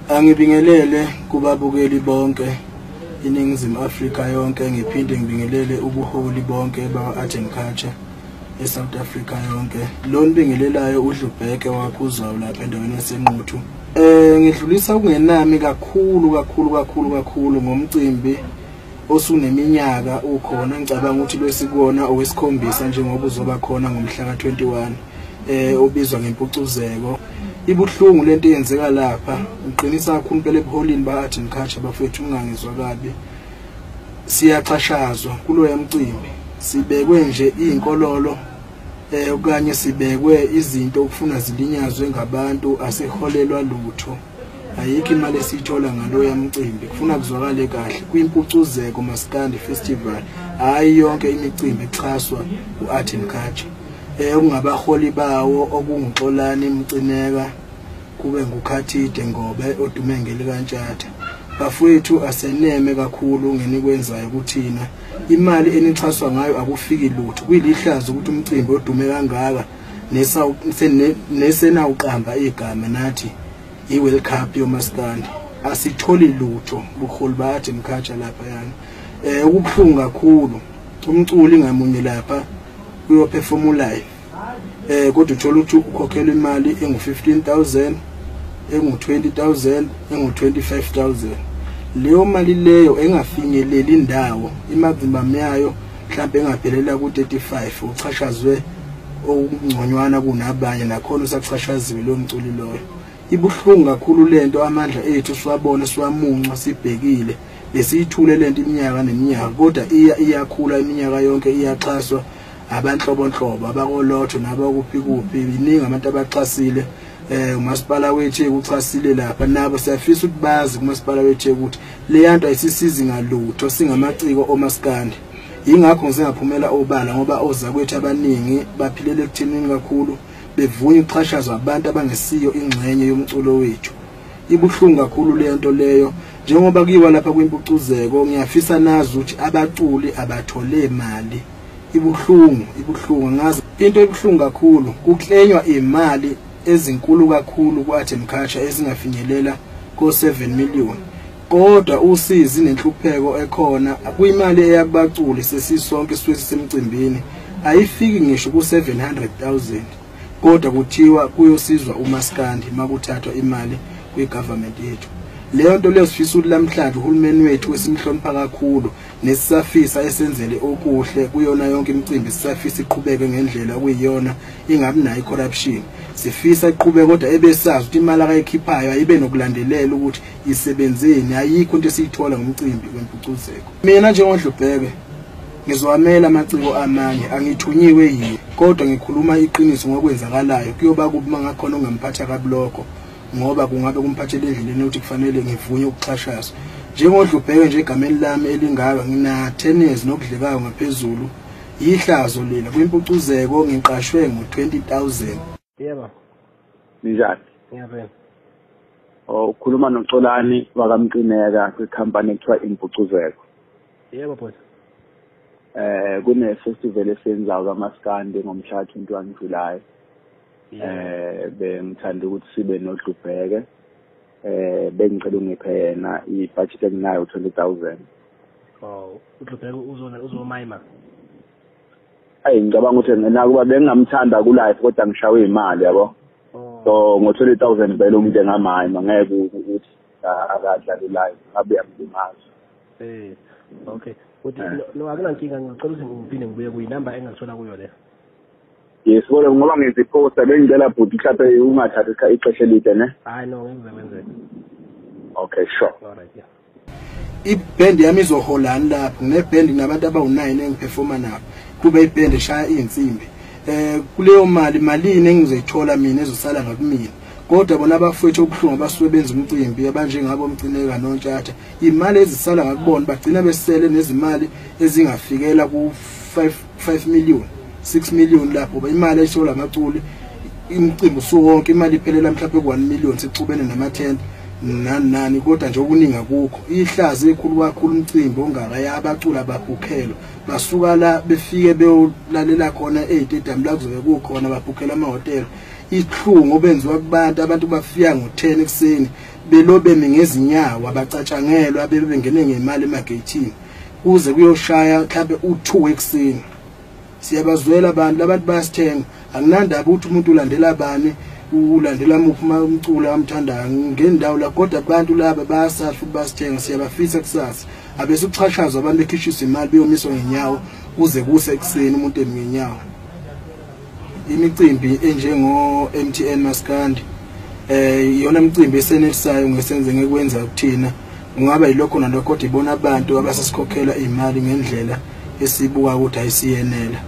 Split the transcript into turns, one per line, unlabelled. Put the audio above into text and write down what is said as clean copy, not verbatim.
Angibingelele kubabukeli bonke iningizimu Afrika yonke, ngiphinde ngibingelele ubuholi bonke ba-Art and Culture eSouth Africa yonke. Lo nibingelelayo uDlubheke wakuzwayo lapha endaweni yaseNquthu. Ngidlulisa ukungenami kakhulu ngomcimbi osuneminyaka ukhona. Ngicabanga ukuthi lwesikona owesikhombisa njengoba uzoba khona ngomhla ka-21 obizwa ngempucuzeko. Ibuhlungu lento eyenzeka lapha. Ngiqinisa kakhulu impela ebuholini ba-Art and Culture bafethu, ungangizwa kabi. Siyachashazwa kulo yamcimbi, sibekwe nje inkololo okanye sibekwe izinto okufuna zilinyazwe ngabantu, asiholelwa lutho. Ayikho imali esithola ngalo yamcimbi. Kufuna kuzwakale kahle kwimpucuzeko Maskandi Festival, hayi yonke imicimbi exhaswa u-Art and Culture. Ungabaholi bawo okungixolani Mcineka, kube nguKhathide Ngobe odume ngelikaNtshatha. Bafowethu aseneme kakhulu ngenikwenzayo kuthina. Imali enixhaswa ngayo akufiki lutho. Kuyilihlazo ukuthi umcimbi odume kangaka nesena uqamba igama nathi iWorld Cup yoMaskandi asitholi lutho buholi ba-Art and Culture lapha yani. Ukubuhlungu kakhulu umculi ngamunye lapha uyoperform live. Kodwa uthola ukuthi ukhokhela imali engu-15,000, engu-20,000, engu-25,000. Leyo mali leyo engafinyeleli indawo, imazimam yayo mhlawumbe engaphelela ku-35, uchashazwe okungconywana kunabanye, nakhona usachashaziwe lo mculi loyo. Ibuhlungu kakhulu lento, amandla ethu siwabona, siwamunca, sibhekile, besiyithule lento iminyaka neminyaka, kodwa iyakhula iminyaka yonke, iyaxhaswa abanhlobonhlobo, abakolotho nabakuphi iningi abantu abaxhasile. Umasipala wethu ukuxhasile lapha, nabo siyafisa ukuthi bazi kumasipala wethu ukuthi le yanto ayisisizi ngalutho, singamaciko oMaskandi. Yingakho ngisengaphumela obala ngoba ozakwethu abaningi baphilele ekuthenini kakhulu, bevunya ukuxhashazwa abantu abangesiyo ingxenye yomculo wethu. Ibuhlungu kakhulu lento leyo. Njengoba kuyiwa lapha kwimpucuzeko, ngiyafisa nazi ukuthi abaculi abathole imali. Ibuhlungu ngazi into ebuhlungu kakhulu kuklenywa imali ezinkulu kakhulu ku-Art and Culture ezingafinyelela ko-7 million, kodwa usizi nenhlupheko ekhona kuyimali eyabaculi sesisonke sisemcimbini ayifiki ngisho ku-700,000, kodwa kuthiwa kuyosizwa uMaskandi makuthathwa imali kwi-government yethu. Leyo nto leyo sifisa ukuthi namhlanje uhulumeni wethu wesimhlonipha kakhulu nesisafisa esenzele okuhle kuyona yonke imicimbi, sisafisa iqhubeke ngendlela okuyiyona, ingabi nayo corruption. Sifisa iqhubeke kodwa ebesazi ukuthi imali akayikhiphayo ayibe nokulandelela ukuthi isebenzeni, ayikho into esiyithola ngomcimbi wempucuzeko. Mina njengoDlubheke ngizowamela amaciko amanye, angithunyiwe yini, kodwa ngikhuluma iqiniso ngokwenzakalayo. Kuyoba kuba ngakhona ongamphatha kabloko, ngoba kungabe kumphathele endleleni ukuthi kufanele ngivunye ukuxhashazwa. NjengoDlubheke nje egameni lami elingaka, ngina 10 years nokudlekayo ngaphezulu. Ihlazo lela kwimpucuzeko ngiqashwe ngo-20,000.
Yebo.
Njani?
Ngiyabona.
Ukhuluma noXolani wakaMcineka kwikhampani ekuthiwa Impucuzeko.
Yebo boss.
Kune festival esenzayo kaMaskandi ngomhla 21 July. Bengithanda ukuthi sibe noDlubheke. Bengicela ungiphe yena i-budget enginayo 20,000.
uDlubheke uzomayima.
Ngicabanga ukuthi nakuba bengingamthanda ku-live kodwa ngishawe imali yabo. So ngo-20,000 vele umuntu engamayima, ngeke ukuthi akadlala live abe amlimaza.
Okay. Uthi no akunankinga, ngicela ukuthi ngiphinde ngibuye kuyinamba engathola kuyo le.
Yes, ngoba ngiziposta bengicela bhuti mhlawumbe ungathatha ixesha elide ne?
Hayi no, ngenzeke.
Okay, sure.
Alright, yeah.
Iband yami izoholana lapho, neband nabantu abawu9 engiperforma nabo. Kube iband eshaya insimbi. Kuleyo malini engizoyithola mina ezosala ngakumina. Kodwa bona abafowethu obuhlungu abasuke benza umcimbi abanjengabo Mcineka noNtshatha, imali ezisala ngakubona bagcina besele nezimali ezingafikela ku-5 million, 6 million lapho. Imali ethola amaculi imicimbi usuwonke, imali iphelela mhlawumbe ku1 million sicubene nama-10 nani, kodwa nje okuningi akukho. Ihlazo ekhulu kakhulu umcimbi ongaka abaculi ababhukhelo basuka la befike beyolalela khona e-stadium la kuzobe kukhona babhukhela amahotela. Ihlungu obenziwa kubantu, abantu bafika ngo-10 ekseni belobe ngezinyawo abacatshangelwa abebengene ngemali emageyithini kuze kuyoshaya mhlawumbe u2 ekseni. Siyabazwela abantu bayasithenga akunandaba ukuthi umuntu ulandela abani ulandela umculo amthandayo ngendawo la kodwa abantu laba bayasafa basithenga siyabafisa kusasa abese ukuchashazwa abantu bekhishisa imali beyomiswa ngenyawo kuze kuse ekseni umuntu eminyawo. Imicimbi enjengo MTN Maskandi iyona imicimbi esenelisayo ngesenze ngekwenza ukuthina ungaba yilokho nalokho kodwa ibona abantu abasasikhokhela imali ngendlela esibuka ukuthi ayisiyenela.